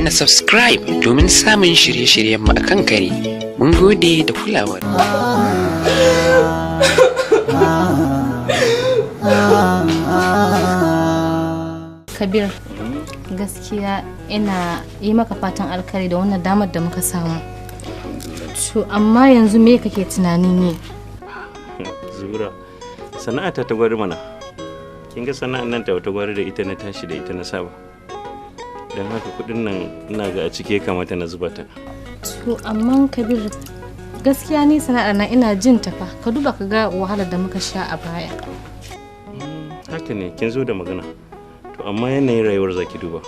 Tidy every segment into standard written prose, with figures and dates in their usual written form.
danna subscribe domin samun shirye-shiryenmu a kan kare. Mun gode da kulawar. Kabir, gaskiya ina yi maka fatan alkhairi da wannan damar da muka samu. To amma yanzu me kake tunani ne? Zura, sana'ata ta gwari mana. Kin ga sana'an nan ta wata gwari da ita na tashi da ita na saba. Don haka kudin nan ina ga a cike kamata na zuba ta. To amma Kabir, gaskiya ni sana'ar nan ina jin ta fa. Ka duba ka ga wahalar da muka sha a baya. Haka ne, kin zo da magana. To amma yanayin rayuwar zaki duba.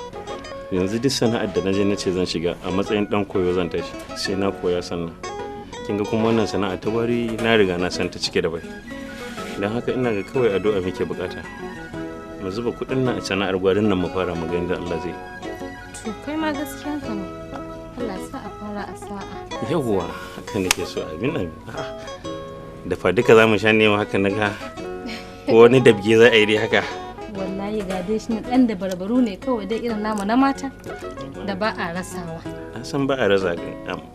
Yanzu duk sana'ar da naje nace zan shiga a matsayin dan koyo zan tashi. Sai na koya sannan. Kin ga kuma wannan sana'a ta gwari na riga na san ta cike da bai. Don haka ina ga kawai addu'a muke bukata. Mu zuba kudin nan a sana'ar gwarin nan mu fara mu ga inda Allah zai. To kai ma gaskiyan ka ne. Allah sa a fara a sa'a. Yawwa, haka nake so abin. Da fa duka zamu sha ne haka naga ko wani dabge za a yi dai haka. Wallahi ga dai shi dan da barbaru ne kawai dai irin namu na mata da ba a rasawa. An san ba a rasa.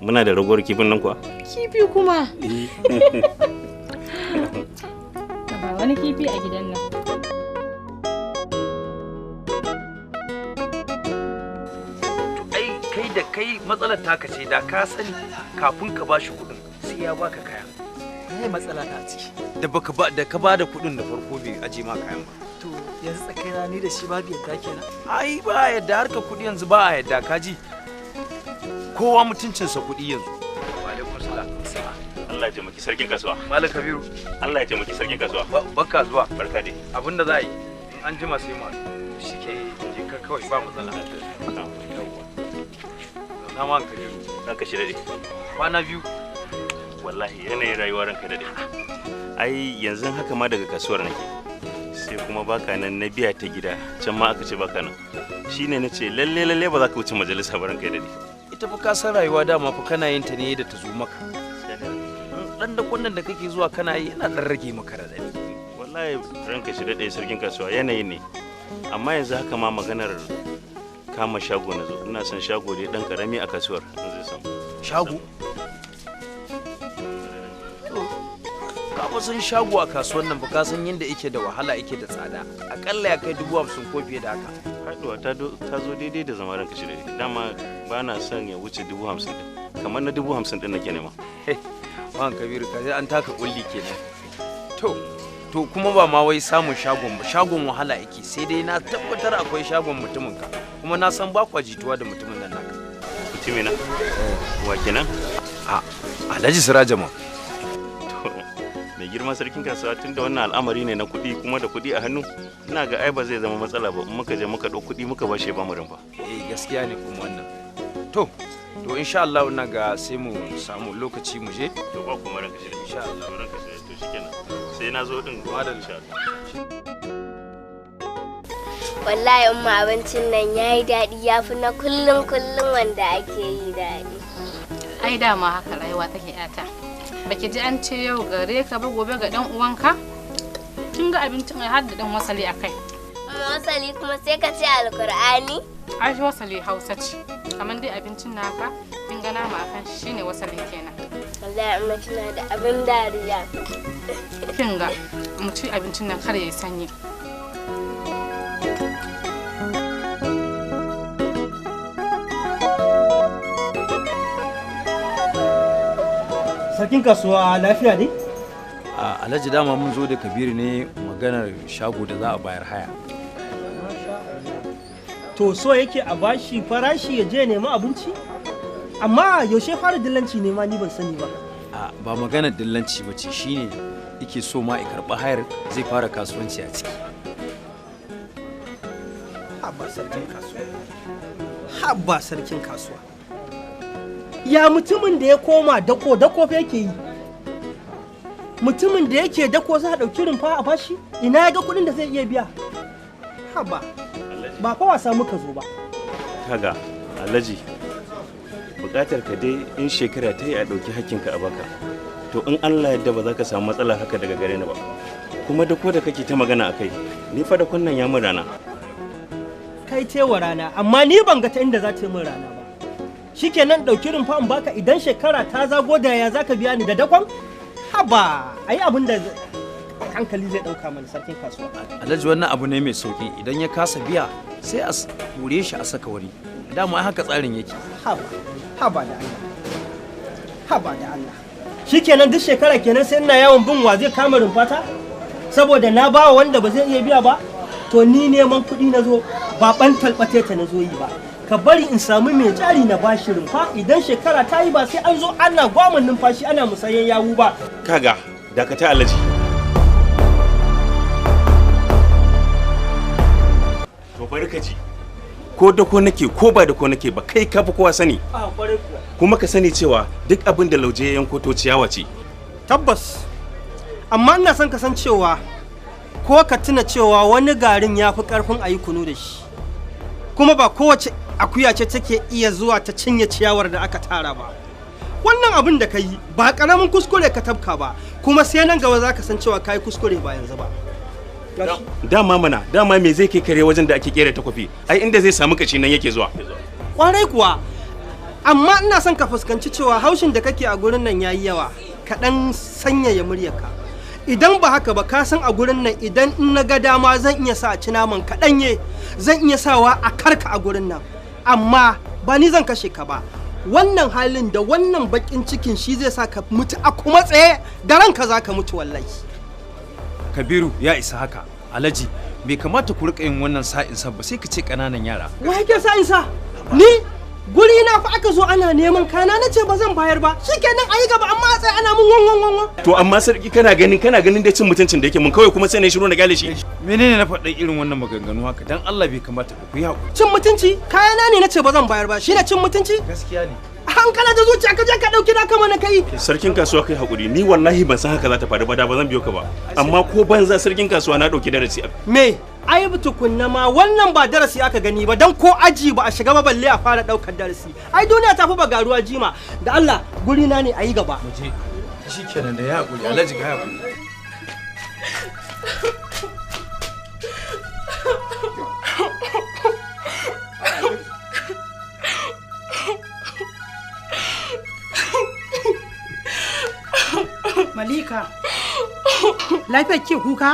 Muna da ragowar kifin nan kuwa? Kifi kuma. Ba wani kifi a gidan nan. Da kai matsalar taka ce da ka sani kafin ka bashi kuɗin sai ya baka kaya. Mai matsala ta ciki. Da ka bada kuɗin da farko bai aje ma kayan ba. To yanzu tsakaina ni da shi babu yadda kenan. Ai ba a yadda harka kuɗi yanzu ba a yadda kaji. Kowa mutuncinsa kuɗi yanzu. Wa alaikum salam. Allah ya taimaki sarkin kasuwa. Malam Kabiru. Allah ya taimaki sarkin kasuwa. Barka zuwa. Barka dai. Abinda za a yi in an jima sai mu shike je ka kawai ba matsala. Na ma Kabiru. Ranka shi dade. Kwana biyu. Wallahi yanayin rayuwa ranka dade. Ai yanzu haka ma daga kasuwar nake. Sai kuma baka nan na biya ta gida. Can ma aka ce baka nan. Shine nace lalle ba za ka wuce majalisa ba ranka dade. Ita fa ka san rayuwa dama fa kana yin ta ne da ta zo maka. Dan da kunnan da kake zuwa kana yi yana dan rage maka radadi. Wallahi ranka shi dade sarkin kasuwa yanayin ne. Amma yanzu haka ma maganar kama shago na zo ina son shago dai dan karami a kasuwar in zai samu shago ka ba san shago a kasuwar nan ba ka san yanda yake da wahala yake da tsada akalla ya kai 50,000 ko fiye da haka haduwa ta zo daidai da zama ranka shi dai dama ba na son ya wuce 50,000 din kamar na 50,000 din nake nema wan Kabiru ka an taka kulli kenan to kuma ba ma wai samun shagon ba shagon wahala yake sai dai na tabbatar akwai shagon mutumin ka kuma na san ba kwa jituwa da mutumin nan naka mutumi na wa kenan Alhaji Sirajama mai girma sarkin kasuwa tunda wannan al'amari ne na kuɗi kuma da kuɗi a hannu ina ga ai ba zai zama matsala ba in muka je muka ɗau kuɗi muka bashe ba mu rumfa gaskiya ne kuma wannan to insha Allah ina ga sai mu samu lokaci mu je to ba kuma ranka shi insha Allah ranka shi to shikenan sai na zo din da insha Allah wallahi umma abincin nan yayi daɗi yafi na kullun wanda ake yi daɗi. Ai dama haka rayuwa take yata. Baki ji an ce yau gare ka ba gobe ga dan uwanka? Kin ga abincin ai har da dan wasali akai. Wasali kuma sai ka ce alkur'ani? Ai wasali Hausa ce. Kamar dai abincin naka kin ga nama akan shi shine wasali kenan. Wallahi amma kina da abin dariya. Kin ga mu ci abincin nan kar yayi sanyi. Sarkin kasuwa lafiya ne? Alhaji dama mun zo da Kabiru ne maganar shago da za a bayar haya. To so yake a bashi farashi ya je nema abinci? Amma yaushe fara dillanci ne ma ni ban sani ba. Ba maganar dillanci ba ce shine yake so ma ya karɓi hayar zai fara kasuwanci a ciki. Habba sarkin kasuwa. Ya mutumin da ya koma dako fa yake yi. Mutumin da yake dako za a ɗauki rumfa a bashi? Ina ya ga kuɗin da zai iya biya? Habba, ba fa wasa muka zo ba. Kaga, Alhaji, buƙatar ka dai in shekara ta yi a ɗauki hakkinka a baka. To in Allah yadda ba za ka samu matsala haka daga gare ni ba. Kuma dako da kake ta magana akai, ni fa da kunnan ya mun rana. Kai tewa rana, amma ni ban ga ta inda za ta yi min rana ba. shikenan ɗauki rumfa in baka idan shekara ta zago da ya zaka biya ni da dakon haba ayi abin da hankali zai ɗauka mana sarkin kasuwa. Alhaji wannan abu ne mai sauki idan ya kasa biya sai a hure shi a saka wani dama haka tsarin yake. Haba da Allah haba da Allah shikenan duk shekara kenan sai ina yawan bin wa zai kama rumfata saboda na bawa wanda ba zai iya biya ba to ni neman kuɗi na zo ba ban talbate ta na zo yi ba ka bari in samu mai jari na bashi rumfa idan shekara ta yi ba sai an zo ana gwaman numfashi ana musayen yawu ba. Kaga dakata Alhaji. To bari ka ji ko da ko nake ko ba da ko nake ba kai ka fi kowa sani. Kuma ka sani cewa duk abin da lauje ya yanko to ciyawa ce. Tabbas amma ina son ka san cewa ko ka tuna cewa wani garin ya fi karfin a yi kunu da shi kuma ba kowace akuya ce take iya zuwa ta cinye ciyawar da aka tara ba. Wannan abin da ka yi ba karamin kuskure ka tabka ba kuma sai nan gaba za ka san cewa ka yi kuskure ba yanzu ba. Dama me zai kai kare wajen da ake kera takwafi ai inda zai samu kaci nan yake zuwa. Kwarai kuwa amma ina son ka fuskanci cewa haushin da kake a gurin nan yayi yawa ka dan sanyaya muryarka idan ba haka ba ka san a gurin nan idan in na ga dama zan iya sa a ci naman kaɗanye zan iya sawa a karka a gurin nan amma ba ni zan kashe ka ba wannan halin da wannan bakin cikin shi zai sa ka mutu a kuma tsaye da ranka za ka mutu wallahi. Kabiru ya isa haka Alhaji bai kamata ku rika yin wannan sa'insa ba sai ka ce ƙananan yara. Wa yake sa'insa ni guri na fa aka zo ana neman kana nace ba zan bayar ba shikenan ayi gaba amma a tsaye ana mun wanwan. To amma sarki kana ganin da cin mutuncin da yake mun kawai kuma sai ne shiru na gale shi. Menene na faɗa irin wannan maganganu haka dan Allah bai kamata ku yi hakuri. Cin mutunci kayana ne nace ba zan bayar ba shine cin mutunci. Gaskiya ne. Hankala da zuciya ka je ka dauki naka mana kai. Sarkin kasuwa kai hakuri ni wallahi ban san haka za ta faru ba da ba zan biyo ka ba amma ko banza sarkin kasuwa na dauki darasi. Me ai tukunna ma wannan ba darasi aka gani ba dan ko aji ba a shiga ba balle a fara daukar darasi ai duniya ta fi bagaruwa jima da Allah guri na ne ayi gaba. Muje shikenan da ya hakuri Alhaji ka hakuri. Malika, lafiya ke kuka?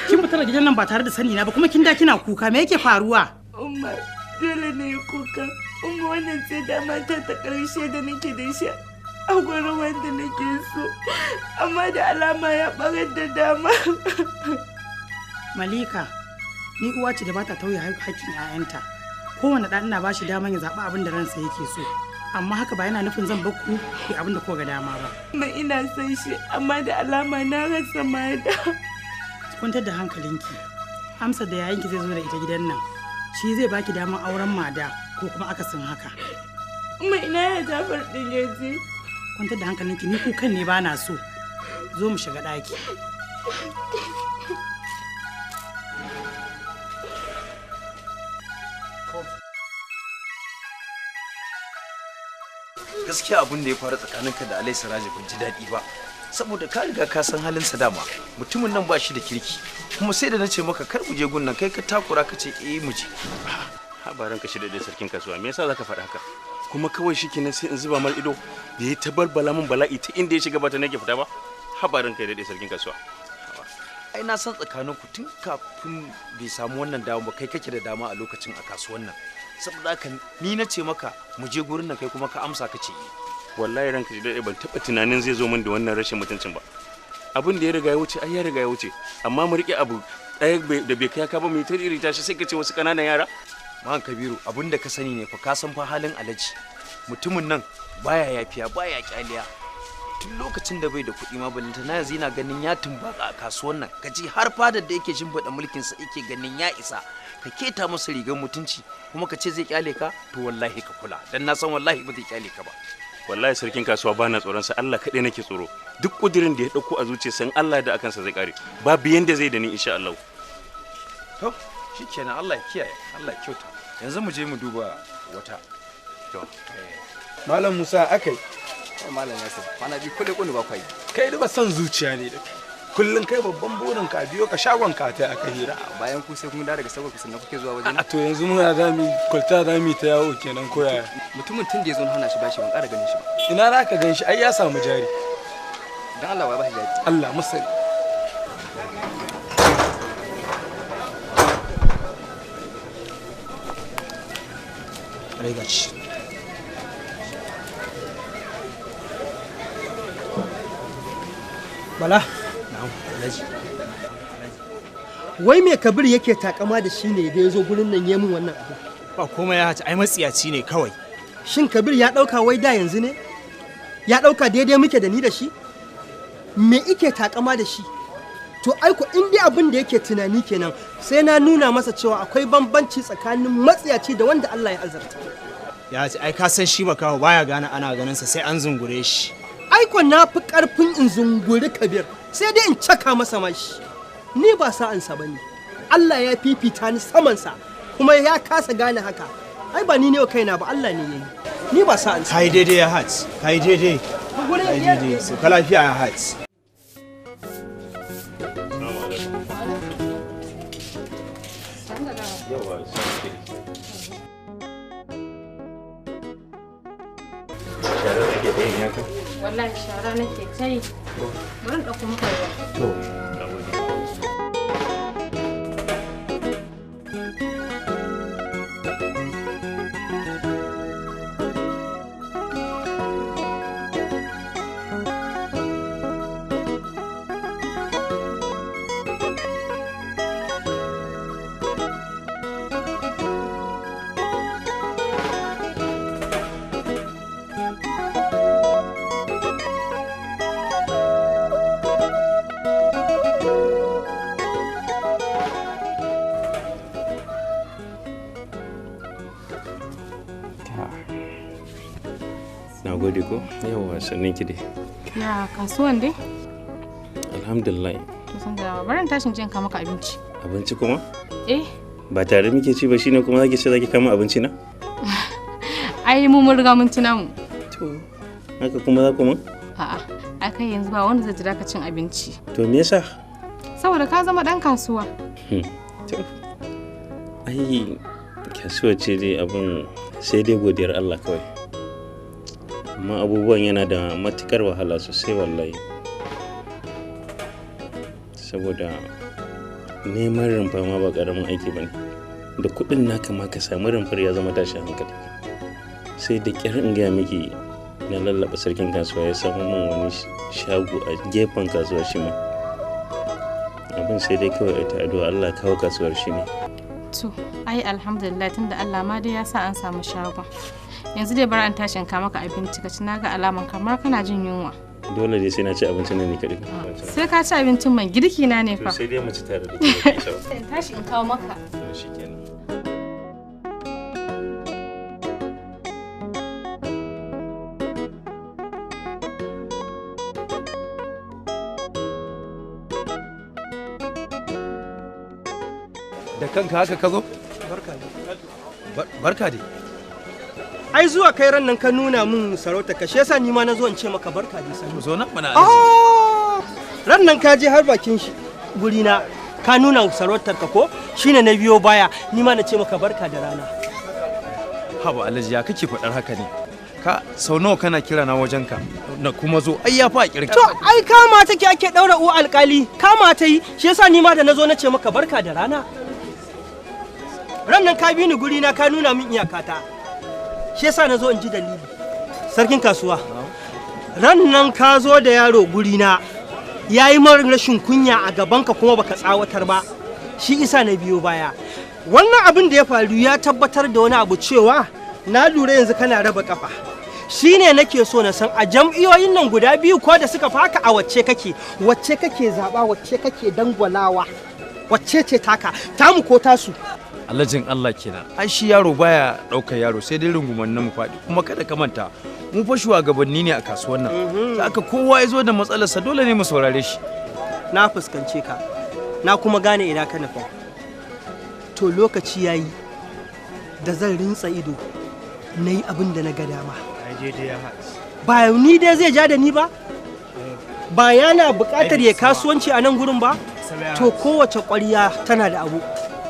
Kin fita daga gidan nan ba tare da sani na ba kuma kin da kina kuka me yake faruwa? Umma, dole ne kuka. Umma wannan ce dama ta ƙarshe da nake da shi a gurin wanda nake so. Amma da alama ya barar da dama. Malika, ni uwa ce da ba ta tauye haƙƙin 'ya'yanta. Kowane ɗan ina ba shi daman ya zaɓi abin da ransa yake so. Amma haka ba yana nufin zan bakku ku abin da koga dama ba. Mai ina son shi amma da alama na rasa mada. Kwantar da hankalinki. Amsar da yayinki zai zo da ita gidan nan. Shi zai baki daman auren mada ko kuma akasin haka. Mai ina ya Jafar din yaje. Kwantar da hankalinki ni kukan ne ba na so. Zo mu shiga ɗaki. Gaskiya abin da ya faru tsakaninka da Alai Siraji ban ji daɗi ba saboda ka riga ka san halin sa dama mutumin nan ba shi da kirki kuma sai da na ce maka kar mu je gunnan kai ka takura ka ce mu je. Habaran ka shi da sarkin kasuwa me yasa zaka faɗa haka kuma kawai shikenan sai in zuba mar ido da ya ta balbala min bala'i ta inda ya shiga ba ta nake fita ba. Habaran ka da sarkin kasuwa. Ai na san tsakaninku tun kafin bai samu wannan dama ba kai kake da dama a lokacin a kasuwan nan saboda haka ni na ce maka mu je gurin nan kai kuma ka amsa ka ce wallahi ranka ji dade ban taba tunanin zai zo min da wannan rashin mutuncin ba abin da ya riga ya wuce ai ya riga ya wuce amma mu rike abu ɗaya da bai kai ka ba mu ta irita shi sai ka ce wasu kananan yara. Man Kabiru abin da ka sani ne fa ka san fa halin Alhaji mutumin nan baya yafiya baya kyaliya tun lokacin da bai da kuɗi ma balinta na yanzu yana ganin ya tumbaka a kasuwan nan kaji har fadar da yake shimfiɗa mulkin sa yake ganin ya isa ka keta masa rigar mutunci kuma ka ce zai kyale ka to wallahi ka kula dan na san wallahi ba zai kyale ka ba. Wallahi sarkin kasuwa bana tsoron sa Allah kaɗai nake tsoro duk kudirin da ya dauko a zuciyarsa in Allah da akan sa zai kare babu yanda zai da ni insha Allah. To shikenan Allah ya kiyaye Allah ya kyauta yanzu mu je mu duba wata. To Malam Musa akai Malam Yasir kwana bi kule ba kwai kai da ba son zuciya ne da kullum kai babban burin ka biyo ka shagon ka ta aka hira. Bayan ku sai kun da daga sabar ku sannan kuke zuwa wajen. A to yanzu muna da mi kwalta da mi ta yawo kenan ko yaya. Mutumin tun da ya zo na hana shi bashi ban ƙara ganin shi ba. Ina za ka gan shi ai ya samu jari. Dan Allah ba shi jari. Allah musali. Rai gaci. Bala. Wai me Kabir yake takama da shi ne da ya zo gurin nan yemin wannan abu? Ba komai ya haci ai matsiyaci ne kawai. Shin Kabir ya ɗauka wai da yanzu ne? Ya ɗauka daidai muke da ni da shi? Me ike takama da shi? To aiko in dai abin da yake tunani kenan sai na nuna masa cewa akwai bambanci tsakanin matsiyaci da wanda Allah ya azarta. Ya haci ai ka san shi makaho baya gane ana ganin sa sai an zungure shi. Aiko na fi ƙarfin in zunguri Kabir sai dai in caka masa mashi. Ni ba sa'ansa ba ne. Allah ya fifita ni samansa kuma ya kasa gane haka. Ai ba ni ne wa kaina ba Allah ne ya yi. Ni ba sa'ansa. Kai daidai ya haci. Kai daidai. Kai daidai. Sai ka lafiya ya haci. Wallahi shara nake ta yi. Bari in ɗauko maka ruwa. Na gode ko? Yawa sannin ki dai. Ya kasuwan dai? Alhamdulillah. To san da barin tashin jin ka maka abinci. Abinci kuma? Eh. Ba tare muke ci ba shine kuma zaki ce zaki kama abinci na? Ai mu mun riga mun ci namu. To haka kuma za ku mun? A'a, ai kai yanzu ba wanda zai jira ka cin abinci. To me yasa? Saboda ka zama dan kasuwa. To. Ai kasuwa ce dai abin sai dai godiyar Allah kawai. Amma abubuwan yana da matukar wahala sosai wallahi. Saboda neman rumfa ma ba karamin aiki bane. Da kudin naka ma ka samu rumfar ya zama tashi hankali. Sai da kyar in gaya miki na lallaba sarkin kasuwa ya samu min wani shago a gefen kasuwa shi ma. Abin sai dai kawai ta addu'a Allah kawo kasuwar shi ne. To, ai alhamdulillah tunda Allah ma dai ya sa an samu shagon. Yanzu dai bari an tashin ka maka abinci ka ci naga alaman kamar kana jin yunwa. Dole dai sai na ci abincin nan ne kadai. Sai ka ci abincin man girki na ne fa. Sai dai mu ci tare da kai. Sai tashi in kawo maka. Shikenan. Da kanka haka ka zo? Barka dai. Ai zuwa kai ran nan ka nuna min sarauta ka shi yasa ni ma na zo in ce maka barka dai sanu. Zo nan bana alaji. Ran nan ka je har bakin shi guri na ka nuna sarautar ka ko shine na biyo baya ni ma na ce maka barka da rana. Haba alaji ya kake faɗar haka ne? Ka sau nawa kana kira na wajen ka na kuma zo ai ya fa kirki. To ai kama take ake daura u alkali kama ta yi shi yasa ni ma da nazo na ce maka barka da rana. Ran nan ka bi ni guri na ka nuna min iyakata. Shi yasa na zo in ji dalili. Sarkin kasuwa. Ran nan ka zo da yaro guri na. Yayi mar rashin kunya a gaban ka kuma baka tsawatar ba. Shi isa na biyo baya. Wannan abin da ya faru ya tabbatar da wani abu cewa na lura yanzu kana raba kafa. Shine nake so na san a jam'iyoyin nan guda biyu ko da suka faka a wacce kake zaba wacce kake dangwalawa wacce ce taka tamu ko tasu. Alhajin Allah kenan. Ai shi yaro baya ɗaukar yaro sai dai runguman na mu faɗi. Kuma kada ka manta mu fa shugabanni ne a kasuwar nan. Haka kowa ya zo da matsalarsa dole ne mu saurare shi. Na fuskance ka. Na kuma gane ina ka nufa. To lokaci yayi da zan rintsa ido na yi abin da na ga dama. Ai daidai ya haci. Ba ni dai zai ja da ni ba? ba yana buƙatar ya kasuwanci a nan gurin ba to kowace ƙwarya tana da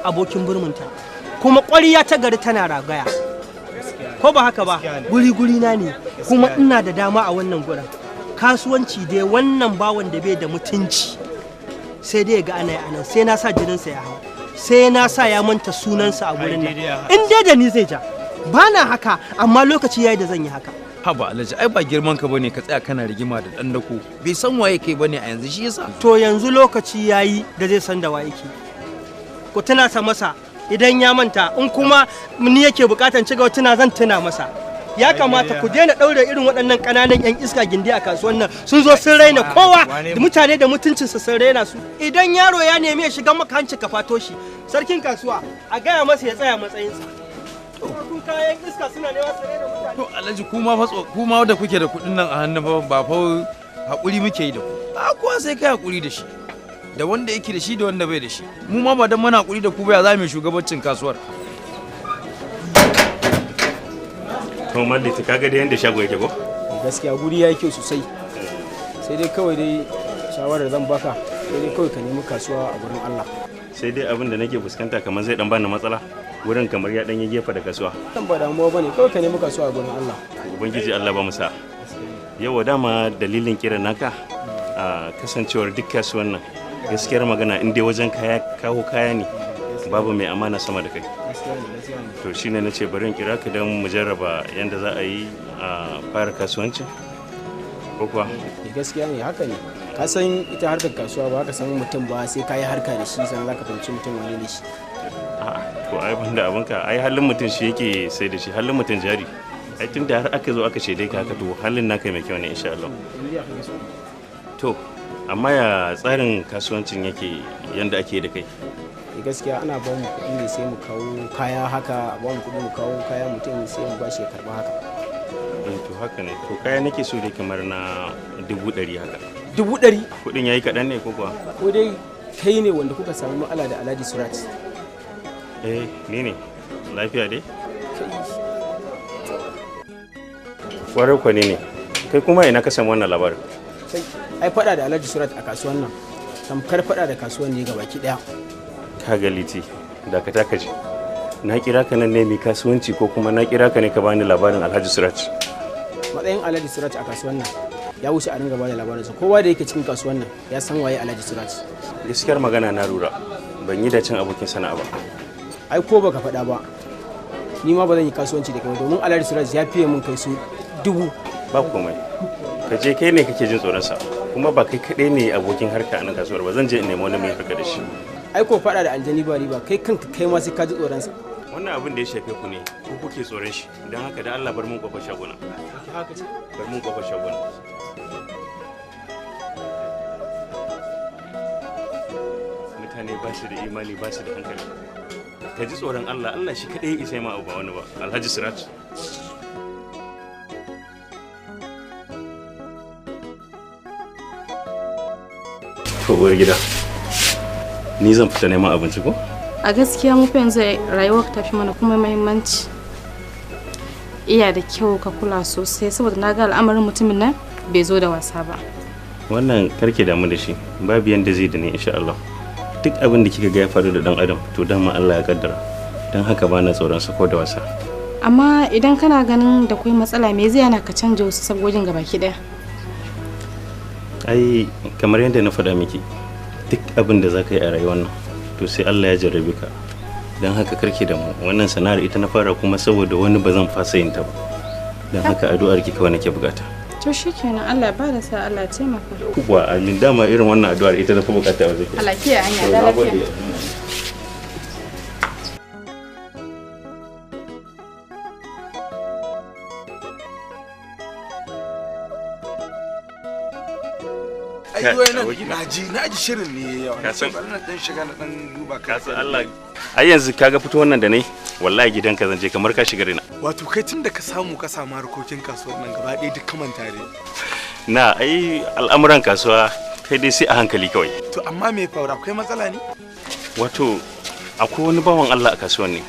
abokin burmunta kuma ƙwarya ta gari tana ragaya ko ba haka ba guri na ne kuma ina da dama a wannan gurin kasuwanci dai wannan bawan da bai da mutunci sai dai ga ana anan sai na sa jininsa ya hau sai na sa ya manta sunansa a gurin nan in dai da ni zai ja ba na haka amma lokaci yayi da zan yi haka haba alhaji ai ba girman ka bane ka tsaya kana rigima da dan dako bai san waye kai bane a yanzu shi yasa to yanzu lokaci yayi da zai san da waye ke ku tuna sa masa idan ya manta in kuma ni yake bukatan ci gaba tuna zan tuna masa ya kamata ku daina daure irin waɗannan ƙananan yan iska gindi a kasuwan nan sun zo sun raina kowa da mutane da mutuncinsa sun raina su idan yaro ya nemi ya shiga maka hanci ka fato shi sarkin kasuwa a gaya masa ya tsaya matsayinsa kun kayan iska suna neman su raina mutane to alhaji kuma da kuke da kuɗin nan a hannu ba fa hakuri muke yi da ku a kowa sai kai hakuri da shi da wanda yake da shi da wanda bai da shi mu ma ba dan muna hakuri da ku ba za mu shugabancin kasuwar to malli ta kaga da yanda shago yake ko gaskiya guri yayi kyau sosai sai dai kawai dai shawarar zan baka sai dai kawai ka nemi kasuwa a gurin Allah sai dai abin da nake fuskanta kamar zai dan bani matsala wurin kamar ya dan yi gefa da kasuwa dan ba damuwa bane kawai ka nemi kasuwa a gurin Allah ubangiji Allah ba mu sa yawa dama dalilin kiran naka a kasancewar duk kasuwan nan gaskiyar magana in dai wajen kawo kaya ne babu mai amana sama da kai to shine nace bari in kira ka don mu jarraba yanda za a yi a fara kasuwanci ko kuwa gaskiya ne haka ne ka san ita harkar kasuwa ba ka san mutum ba sai ka yi harka da shi sannan za ka fahimci mutum wani ne shi a'a to ai banda abinka ai halin mutum shi yake sai da shi halin mutum jari ai tunda har aka zo aka ce dai ka haka to halin naka mai kyau ne insha Allah to amma ya tsarin kasuwancin yake yanda ake da kai gaskiya ana ba mu kuɗi ne sai mu kawo kaya haka ba mu kuɗi mu kawo kaya mutum sai mu bashi ya karba haka to haka ne to kaya nake so dai kamar na 100 haka 100 kuɗin yayi kaɗan ne ko kuwa ko dai kai ne wanda kuka samu matsala da Alhaji Surat ni ne lafiya dai kwarar kwa ne kai kuma ina ka samu wannan labarin ai faɗa da Alhaji Surat a kasuwan nan tamkar faɗa da kasuwan ne gabaki ɗaya kaga liti da ka taka ji na kira ka nan ne mai kasuwanci ko kuma na kira ka ne ka bani labarin Alhaji Surat matsayin Alhaji Surat a kasuwan nan ya wuce a ringa bada labarin sa kowa da yake cikin kasuwan nan ya san waye Alhaji Surat gaskiyar magana na lura ban yi da cin abokin sana'a ba ai ko baka faɗa ba ni ma ba zan yi kasuwanci da kai domin Alhaji Surat ya fiye mun kai su 1000 ba komai ka je kai ne kake jin tsoron sa kuma ba kai kaɗai ne abokin harka a nan kasuwar ba zan je in nemi wani mai harka da shi ai ko fada da aljani ba riba kai kanka kai ma sai ka ji tsoron sa wannan abin da ya shafe ku ne ko kuke tsoron shi dan haka da Allah bar mun kofar shagona haka ce bar mun kofar shagona mutane ba su da imani ba su da hankali ka ji tsoron Allah Allah shi kadai ya isa ma abu ba wani ba Alhaji Surat ko gida ni zan fita neman abinci ko? A gaskiya mu fa yanzu rayuwar ta fi mana kuma muhimmanci. Iya da kyau ka kula sosai saboda na ga al'amarin mutumin nan bai zo da wasa ba. Wannan karke damu da shi babu yanda zai da ni insha Allah. Duk abin da kika ga ya faru da dan adam to dama Allah ya kaddara. Dan haka ba na tsoron sa ko da wasa. Amma idan kana ganin da kai matsala me zai yana ka canja wasu sabogin gabaki daya? Ai kamar yadda na faɗa miki duk abin da za ka yi a rayuwar nan to sai Allah ya jarrabe ka don haka karki da mu wannan sana'ar ita na fara kuma saboda wani ba zan fasa yin ta ba don haka addu'ar ki kawai nake bukata to shikenan Allah ba da sa Allah ya taimaka kuwa amin dama irin wannan addu'ar ita na fi bukata a wajen Allah kiyaye hanya da lafiya naji shirin ne yawa na san bari na dan shiga na dan duba ka san Allah ai yanzu kaga fito wannan da nayi wallahi gidanka zan je kamar ka shiga rina wato kai tun da ka samu harkokin kasuwar nan gaba ɗaya duk kaman tare na ai al'amuran kasuwa kai dai sai a hankali kawai to amma me faura akwai matsala ne wato akwai wani bawan Allah a kasuwar ne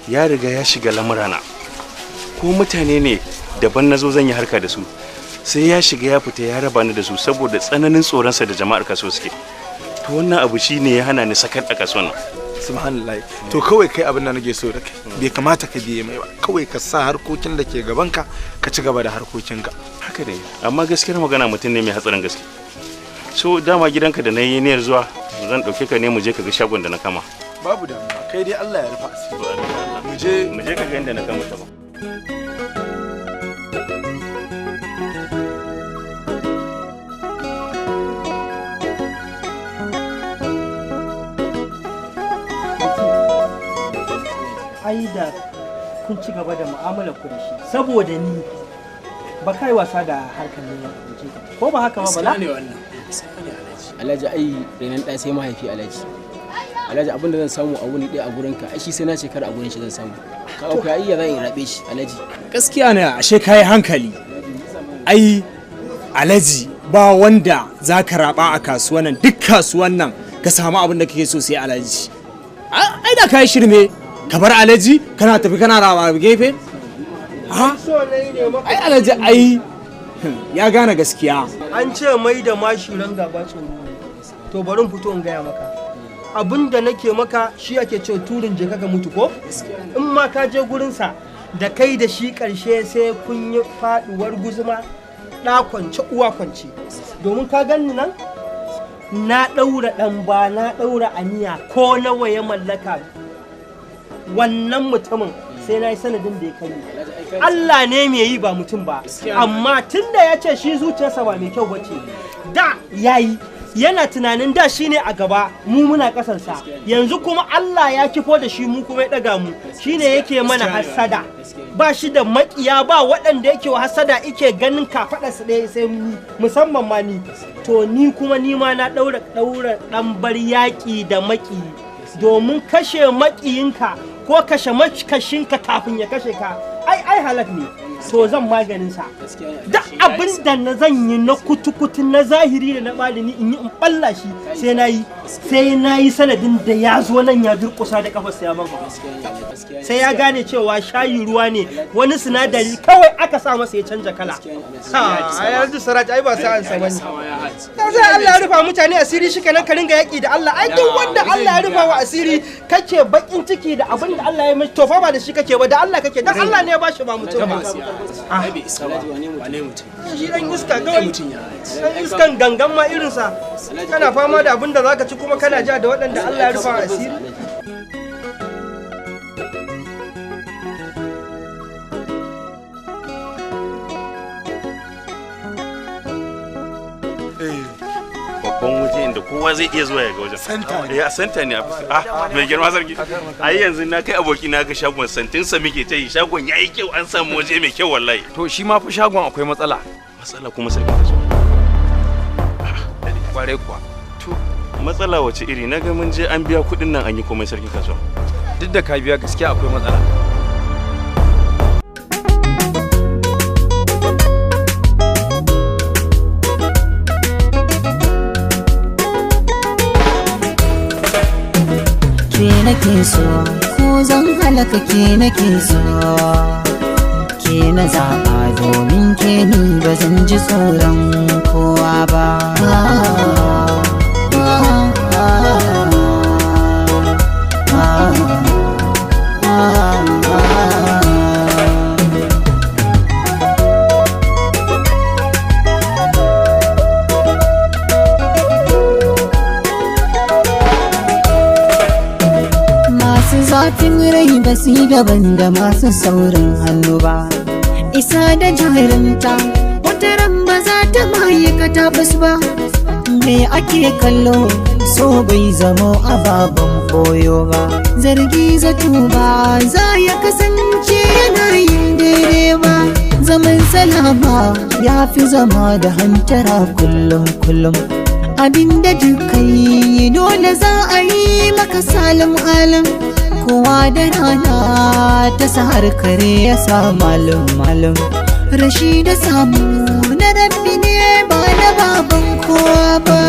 ya riga ya shiga lamurana ko mutane ne daban nazo zan yi harka da su sai ya shiga ya fita ya raba ni da su saboda tsananin tsoronsa da jama'ar kasuwa suke. To wannan abu shine ya hana ni sakar a kasuwan nan. Subhanallah. To kawai kai abin da nake so da kai bai kamata ka biye mai ba, kawai ka sa harkokin da ke gaban ka ka ci gaba da harkokinka. Haka ne, amma gaskiyar magana mutum ne mai hatsarin gaske. So dama gidanka da na yi niyyar zuwa zan ɗauke ka ne mu je ka ga shagon da na kama. Babu damuwa, kai dai Allah ya rufa asiri. Mu je ka ga inda na kama shagon. ai da kun ci gaba da mu'amalar ku da shi saboda ni ba kai wasa da harkar neman abinci ko ba haka ba bala ne wannan Alhaji ai renan da sai mahaifi Alhaji abin da zan samu a wuni ɗaya a gurin ka ai shi sai na shekara a gurin shi zan samu ka auka ai ya zan yi rabe shi Alhaji gaskiya ne ashe kai hankali ai Alhaji ba wanda zaka raba a kasuwan nan duk kasuwan nan ka samu abin da kake so sai Alhaji ai da kai shirme ka bar Alhaji kana tafi kana rawa gefe ha ai Alhaji ai ya gane gaskiya an ce mai da mashi ran gaba tsoro to bari in fito in gaya maka abinda nake maka shi ake ce turin je kaka mutu ko in ma ka je gurin sa da kai da shi karshe sai kun yi faduwar guzuma da kwance uwa kwance domin ka ganni nan na daura dan ba na daura aniya ko nawa ya mallaka wannan mutumin sai na yi sanadin da ya kai Allah ne mai yi ba mutum ba amma tunda ya ce shi zuciyarsa ba mai kyau bace da yayi yana tunanin da shi ne a gaba mu muna kasansa yanzu kuma Allah ya kifo da shi mu kuma ya daga mu shine yake mana hasada ba shi da makiya ba waɗanda yake wa hasada yake ganin kafaɗa su ɗaya sai mu musamman ma ni to ni kuma ni ma na daura dan bar yaƙi da maki domin kashe makiyinka ko kashe makashinka kafin ya kashe ka ai halak ne so zan maganin sa da abin da na zan yi na kutukutu na zahiri da na balini in yi in balla shi sai nayi sanadin da ya zo nan ya durkusa da kafarsa ya man sai ya gane cewa shayi ruwa ne wani sinadari kawai aka sa masa ya canja kala a yanzu sarat ai ba sa an sa bane sai Allah ya rufa mutane asiri shi kenan ka ringa yaki da Allah ai duk wanda Allah ya rufa wa asiri kake bakin ciki da abin da Allah ya mishi to fa ba da shi kake ba da Allah kake dan Allah ne ya bashi ba mutum ba ai bai isa ba wane mutum shi dan iska kawai dan iskan gangan ma irin sa kana fama da abin da zaka ci kuma kana ja da waɗanda Allah ya rufa asiri babban waje inda kowa zai iya zuwa ya ga wajen santa ne mai girma sarki ai yanzu na kai aboki na ga shagon santin sa muke ta yi shagon yayi kyau an samu waje mai kyau wallahi to shi ma fa shagon akwai matsala kuma sarki ka so kware kuwa to matsala wace iri na ga mun je an biya kuɗin nan an yi komai sarki ka so duk da ka biya gaskiya akwai matsala ke nake so ko zan halaka ke nake so ke na zaɓa domin ke ni ba zan ji tsoron kowa ba zafin rai ba su yi daban da masu saurin hannu ba isa da jarinta wata ran ba za ta ma'aikata bas ba me ake kallo so bai zamo ababen koyo ba zargi zato ba za ya kasance yana yin daidai ba zaman salama ya fi zama da hantara kullum abinda duka yi dole za a yi maka salim alim kowa da rana ta sahar kare ya sa malum rashi da samu na rabbi ne ba na baban kowa ba